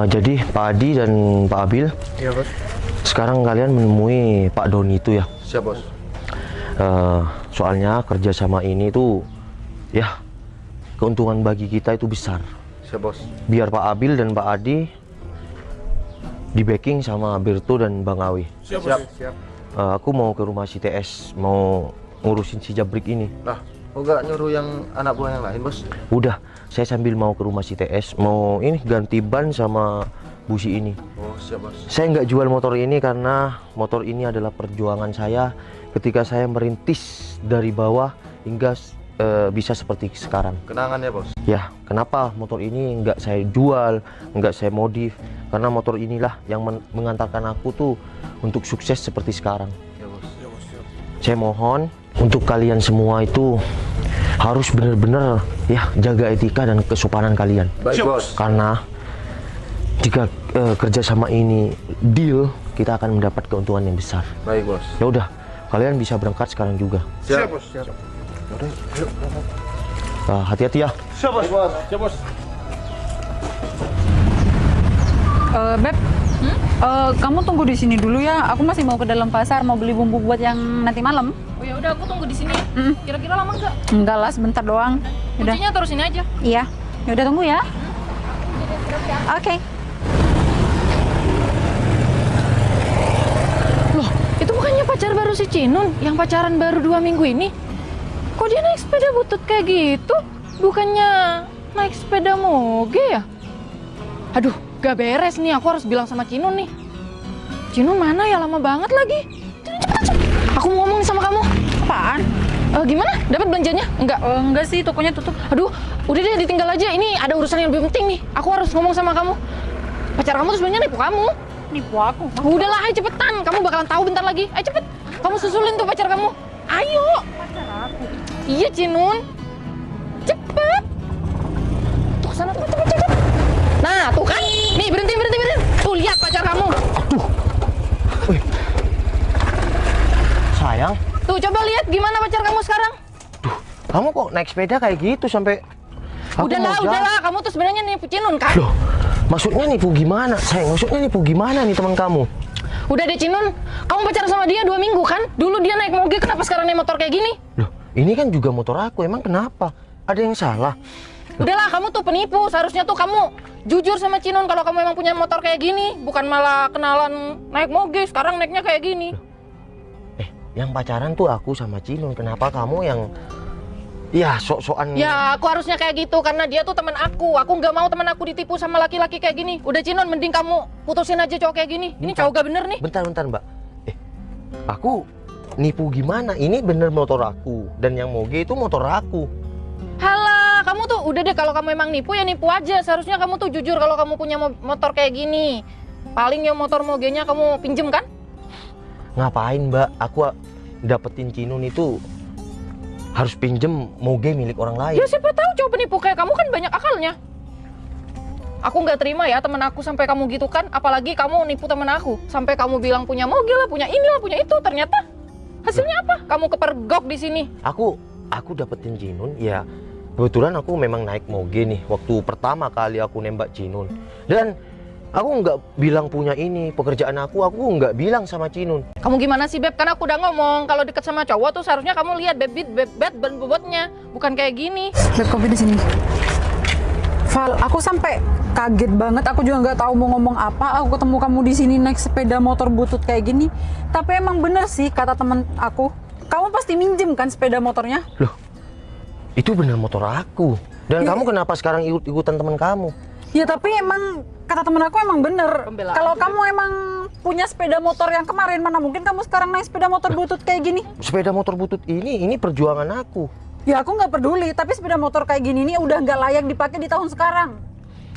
Jadi Pak Adi dan Pak Abil, Iya bos. sekarang kalian menemui Pak Doni itu ya. Siap bos. Soalnya kerjasama ini tuh, ya keuntungan bagi kita itu besar. Siap bos. Biar Pak Abil dan Pak Adi di backing sama Berto dan Bang Awi. Siap. Siap. Aku mau ke rumah si TS, mau ngurusin si Jabrik ini. Nah, kok gak nyuruh yang anak buah yang lain bos? Udah, saya sambil mau ke rumah si TS, mau ini ganti ban sama busi ini. Oh siap bos. Saya nggak jual motor ini karena motor ini adalah perjuangan saya ketika saya merintis dari bawah hingga bisa seperti sekarang. Kenangan ya bos. Ya, kenapa motor ini nggak saya jual, nggak saya modif? Karena motor inilah yang mengantarkan aku tuh untuk sukses seperti sekarang. Ya bos. Ya bos. Siap. Saya mohon untuk kalian semua itu harus benar-benar ya jaga etika dan kesopanan kalian. Baik bos. Karena jika kerjasama ini deal, kita akan mendapat keuntungan yang besar. Baik bos. Ya udah, kalian bisa berangkat sekarang juga. Siap bos. Siap. Yaudah, yuk. Hati-hati ya. Siap bos. Siap bos. Beb, kamu tunggu di sini dulu ya. Aku masih mau ke dalam pasar, mau beli bumbu buat yang nanti malam. Oh ya udah, aku tunggu di sini. Kira-kira lama nggak? Enggak lah, sebentar doang. Udah. Kuncinya taruh sini aja. Iya. Ya udah tunggu ya. Oke. Loh, itu bukannya pacar baru si Cinun yang pacaran baru 2 minggu ini? Kok dia naik sepeda butut kayak gitu? Bukannya naik sepeda moge ya? Aduh, gak beres nih. Aku harus bilang sama Cinun nih. Cinun mana ya, lama banget lagi. Cinun, cepet. Aku mau ngomong sama kamu. Apaan? Gimana? Dapat belanjanya? Enggak sih, tokonya tutup. Aduh, udah deh ditinggal aja. Ini ada urusan yang lebih penting nih. Aku harus ngomong sama kamu. Pacar kamu tuh sebenarnya nipu kamu. Nipu aku. Udahlah, ayo cepetan. Kamu bakalan tahu bentar lagi. Ayo cepet. Kamu susulin tuh pacar kamu. Ayo. Pacar aku. Iya, Cinun. Cepet. Tuh kesana, cepet. Nah, tuh kan. Nih, berhenti. Tuh, lihat pacar kamu. Wih. Sayang, Tuh, coba lihat gimana pacar kamu sekarang. kamu kok naik sepeda kayak gitu sampai aku mau jalan. Udahlah. Kamu tuh sebenarnya nipu Cinun kan? Loh, maksudnya nipu gimana? Sayang, maksudnya nipu gimana nih teman kamu? Udah deh, Cinun. Kamu pacaran sama dia 2 minggu kan? Dulu dia naik moge, kenapa sekarang naik motor kayak gini? Loh, ini kan juga motor aku, emang kenapa? Ada yang salah? Udahlah, kamu tuh penipu. Seharusnya tuh kamu jujur sama Cinun kalau kamu emang punya motor kayak gini. Bukan malah kenalan naik moge, sekarang naiknya kayak gini. Yang pacaran tuh aku sama Cinun, kenapa kamu yang ya sok-sokan? Ya, aku harusnya kayak gitu karena dia tuh teman aku. Aku nggak mau teman aku ditipu sama laki-laki kayak gini. Udah, Cinun, mending kamu putusin aja cowok kayak gini. Ini Bentar. cowok gak bener nih. Bentar Mbak. Aku nipu gimana? Ini bener motor aku dan yang moge itu motor aku. Halah, kamu tuh udah deh, kalau kamu emang nipu ya nipu aja. Seharusnya kamu tuh jujur kalau kamu punya motor kayak gini. Paling ya motor mogenya kamu pinjem kan? Ngapain Mbak? Aku dapetin Cinun itu harus pinjem moge milik orang lain. Ya siapa tahu cowok penipu kayak kamu kan banyak akalnya. Aku nggak terima ya temen aku sampai kamu gitu kan. Apalagi kamu nipu temen aku. Sampai kamu bilang punya moge lah, punya inilah, punya itu. Ternyata hasilnya apa? Kamu kepergok di sini. Aku dapetin Cinun ya. Kebetulan aku memang naik moge nih waktu pertama kali aku nembak Cinun. Dan aku nggak bilang punya ini pekerjaan aku nggak bilang sama Cinun. Kamu gimana sih, Beb? Kan aku udah ngomong kalau deket sama cowok tuh seharusnya kamu lihat bebet ban bobotnya, bukan kayak gini. Beb, kopi di sini. Val, aku sampai kaget banget. Aku juga nggak tahu mau ngomong apa. Aku ketemu kamu di sini naik sepeda motor butut kayak gini. Tapi emang bener sih kata temen aku. Kamu pasti minjem kan sepeda motornya? Loh, itu bener motor aku. Dan Ya. kamu kenapa sekarang ikut-ikutan teman kamu? Ya tapi emang kata temen aku emang bener. Pembelaan Kalau juga. kamu emang punya sepeda motor yang kemarin, mana mungkin kamu sekarang naik sepeda motor butut kayak gini? Sepeda motor butut ini perjuangan aku. Ya aku nggak peduli, tapi sepeda motor kayak gini nih udah nggak layak dipakai di tahun sekarang.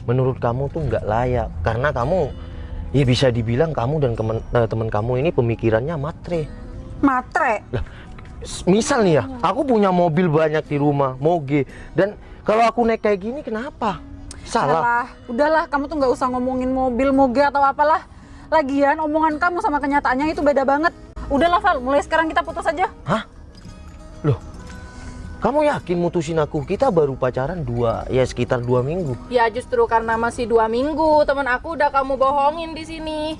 Menurut kamu tuh nggak layak karena kamu ya bisa dibilang kamu dan teman kamu ini pemikirannya matre. Matre. Lah, misal nih ya, aku punya mobil banyak di rumah, moge, dan kalau aku naik kayak gini kenapa? Salah. Udahlah, kamu tuh nggak usah ngomongin mobil, moge atau apalah. Lagian omongan kamu sama kenyataannya itu beda banget. Udahlah Val, mulai sekarang kita putus aja. Hah? Loh, Kamu yakin mutusin aku? Kita baru pacaran sekitar 2 minggu. Ya justru karena masih 2 minggu, teman aku udah kamu bohongin di sini.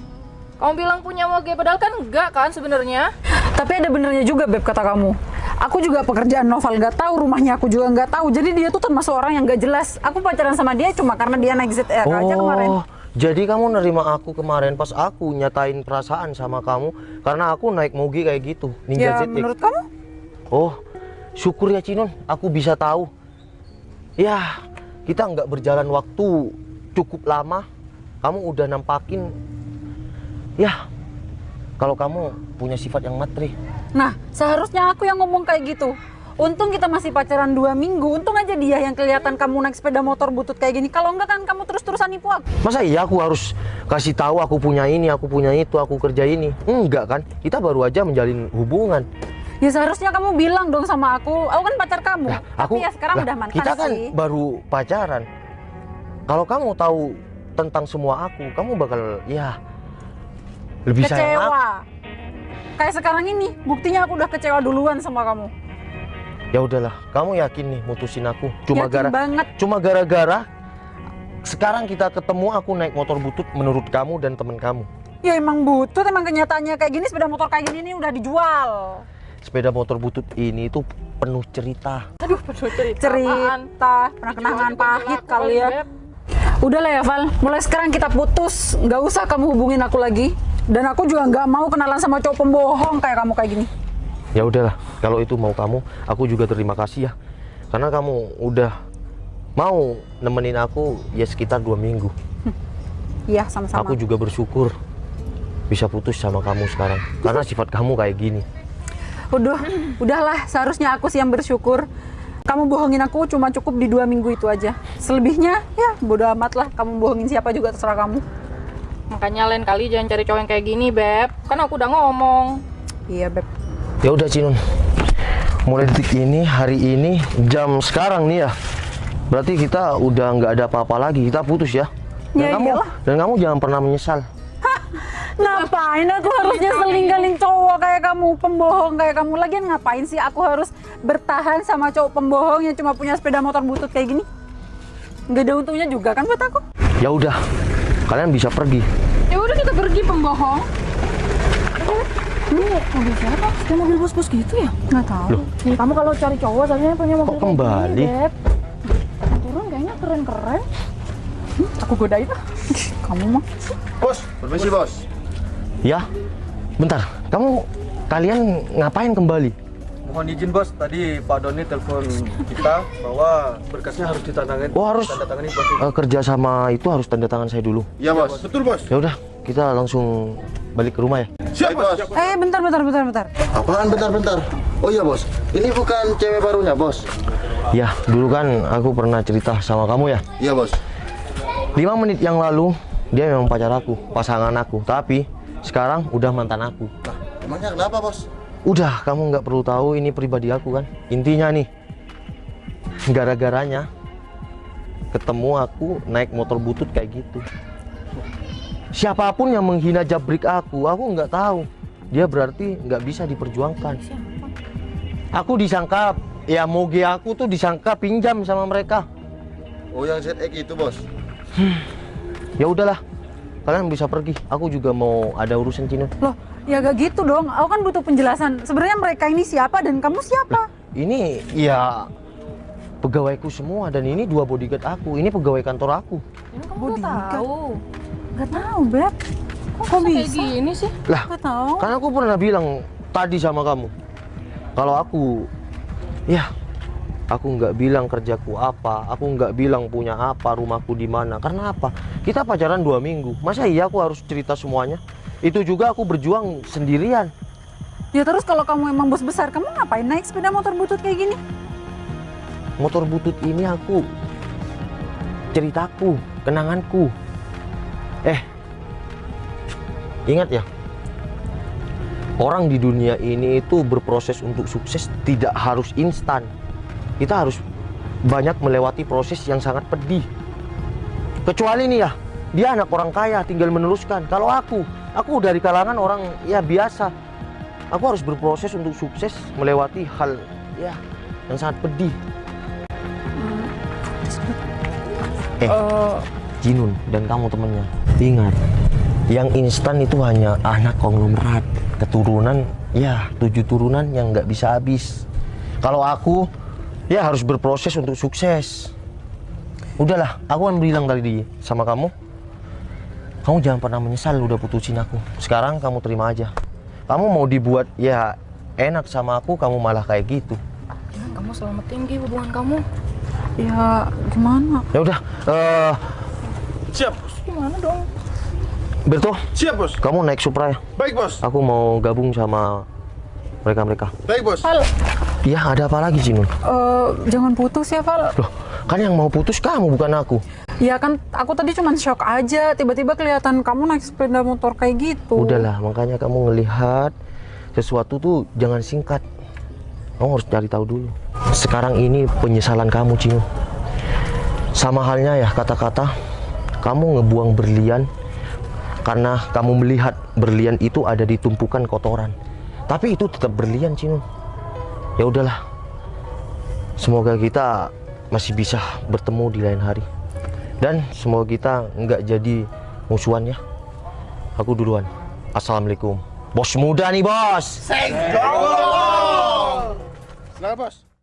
Kamu bilang punya moge, padahal kan enggak kan sebenarnya. Tapi ada benernya juga Beb kata kamu. Aku juga pekerjaan Noval nggak tahu, rumahnya aku juga nggak tahu. Jadi dia tuh termasuk orang yang nggak jelas. Aku pacaran sama dia cuma karena dia naik ZR aja kemarin. Jadi kamu nerima aku kemarin pas aku nyatain perasaan sama kamu karena aku naik moge kayak gitu, Ninja Ya ZX. menurut kamu? Oh, syukur ya Cinon, aku bisa tahu. Ya, kita nggak berjalan waktu cukup lama, kamu udah nampakin. Ya, kalau kamu punya sifat yang matri. Nah, seharusnya aku yang ngomong kayak gitu. Untung kita masih pacaran 2 minggu. Untung aja dia yang kelihatan kamu naik sepeda motor butut kayak gini. Kalau enggak kan kamu terus-terusan nipu aku. Masa iya aku harus kasih tahu aku punya ini, aku punya itu, aku kerja ini? Enggak kan? Kita baru aja menjalin hubungan. Ya seharusnya kamu bilang dong sama aku. Aku kan pacar kamu. Tapi ya sekarang udah mantan kita kan sih. baru pacaran. Kalau kamu tahu tentang semua aku, kamu bakal lebih sayang aku. Kecewa. Kayak sekarang ini, buktinya aku udah kecewa duluan sama kamu. Ya udahlah, kamu yakin nih mutusin aku Yakin banget. cuma gara-gara sekarang kita ketemu aku naik motor butut menurut kamu dan temen kamu. Ya emang butut, emang kenyataannya kayak gini. Sepeda motor kayak gini nih udah dijual. Sepeda motor butut ini tuh penuh cerita. Aduh, penuh cerita. Cerita, pernah kenangan pahit kali ya. Udah lah ya Val, mulai sekarang kita putus. Nggak usah kamu hubungin aku lagi. Dan aku juga nggak mau kenalan sama cowok pembohong kayak kamu kayak gini. Ya udahlah, kalau itu mau kamu, aku juga terima kasih ya. Karena kamu udah mau nemenin aku ya sekitar 2 minggu. Iya, sama-sama. Aku juga bersyukur bisa putus sama kamu sekarang. Karena sifat kamu kayak gini. Udahlah, seharusnya aku sih yang bersyukur. Kamu bohongin aku cuma cukup di 2 minggu itu aja. Selebihnya ya bodo amat lah. Kamu bohongin siapa juga terserah kamu. Makanya lain kali jangan cari cowok yang kayak gini, Beb. Kan aku udah ngomong. Iya, Beb. Ya udah Cinon, mulai detik ini, hari ini, jam sekarang nih ya, berarti kita udah nggak ada apa-apa lagi, kita putus ya. Ya iyalah. Dan kamu jangan pernah menyesal. Ngapain aku harus nyeselin cowok kayak kamu, pembohong kayak kamu? Lagian ngapain sih aku harus bertahan sama cowok pembohong yang cuma punya sepeda motor butut kayak gini? Nggak ada untungnya juga kan buat aku? Ya udah, kalian bisa pergi. Ya udah kita pergi, pembohong. Ini mobil siapa? Kayak mobil bos-bos gitu ya? Nggak tahu. Kamu kalau cari cowok seharusnya punya mobil Kok kembali? Beb. Turun kayaknya keren-keren. Aku godain lah. Kamu mah. Bos, permisi bos. Ya, bentar. Kalian ngapain kembali? Mohon izin bos, tadi Pak Doni telepon kita bahwa berkasnya harus ditandatangani. Oh harus tanda tangani bos. kerja sama itu harus tanda tangan saya dulu. Iya bos. Betul bos. Ya udah, kita langsung balik ke rumah ya. Siap bos. Bentar. Apaan bentar-bentar? Oh iya bos, ini bukan cewek barunya bos? Ya, dulu kan aku pernah cerita sama kamu ya. Iya bos. 5 menit yang lalu dia memang pacar aku, pasangan aku. Tapi sekarang udah mantan aku. Nah, emangnya kenapa bos? Udah, kamu nggak perlu tahu ini pribadi aku kan. Intinya nih, gara-garanya ketemu aku naik motor butut kayak gitu. Siapapun yang menghina jabrik aku nggak tahu. Dia berarti nggak bisa diperjuangkan. Aku disangka, ya moge aku tuh disangka pinjam sama mereka. Oh yang ZX itu bos? Ya udahlah, kalian bisa pergi. Aku juga mau ada urusan Cino. Loh, ya gak gitu dong. Aku kan butuh penjelasan. Sebenarnya mereka ini siapa dan kamu siapa? Ini ya pegawaiku semua dan ini 2 bodyguard aku. Ini pegawai kantor aku. Kamu Bodyguard. tahu. Gak tahu, Beb. Kok Kayak bisa? gini sih? Lah, Gak tahu. kan aku pernah bilang tadi sama kamu. Kalau aku, ya, aku nggak bilang kerjaku apa, aku nggak bilang punya apa, rumahku di mana. Karena apa? Kita pacaran 2 minggu. Masa iya aku harus cerita semuanya? Itu juga aku berjuang sendirian. Ya terus kalau kamu emang bos besar, kamu ngapain naik sepeda motor butut kayak gini? Motor butut ini aku ceritaku, kenanganku. Ingat ya, orang di dunia ini itu berproses untuk sukses tidak harus instan. Kita harus banyak melewati proses yang sangat pedih. Kecuali nih ya, dia anak orang kaya tinggal meneruskan. Kalau aku dari kalangan orang ya biasa. Aku harus berproses untuk sukses melewati hal ya yang sangat pedih. Jinun dan kamu temennya, ingat, yang instan itu hanya anak konglomerat, keturunan, ya 7 turunan yang nggak bisa habis. Kalau aku, ya harus berproses untuk sukses. Udahlah, aku kan bilang tadi sama kamu jangan pernah menyesal udah putusin aku. Sekarang kamu terima aja. Kamu mau dibuat ya enak sama aku, kamu malah kayak gitu. Kamu selamatin Gi hubungan kamu. Ya gimana? Ya udah, Siap, bos. Gimana dong? Berto, Siap, bos. kamu naik Supra ya? Baik, bos. Aku mau gabung sama mereka-mereka. Baik, bos. Val, Iya, ada apa lagi Jinun? jangan putus ya Val. Loh, kan yang mau putus kamu bukan aku. Ya kan aku tadi cuma shock aja, tiba-tiba kelihatan kamu naik sepeda motor kayak gitu. Udahlah, makanya kamu ngelihat sesuatu tuh jangan singkat. Kamu harus cari tahu dulu. Sekarang ini penyesalan kamu, Jinun. Sama halnya ya kata-kata kamu ngebuang berlian karena kamu melihat berlian itu ada di tumpukan kotoran. Tapi itu tetap berlian, Jinun. Ya udahlah. Semoga kita masih bisa bertemu di lain hari. Dan semoga kita nggak jadi musuhan ya. Aku duluan. Assalamualaikum. Bos muda nih, bos. Selamat, bos.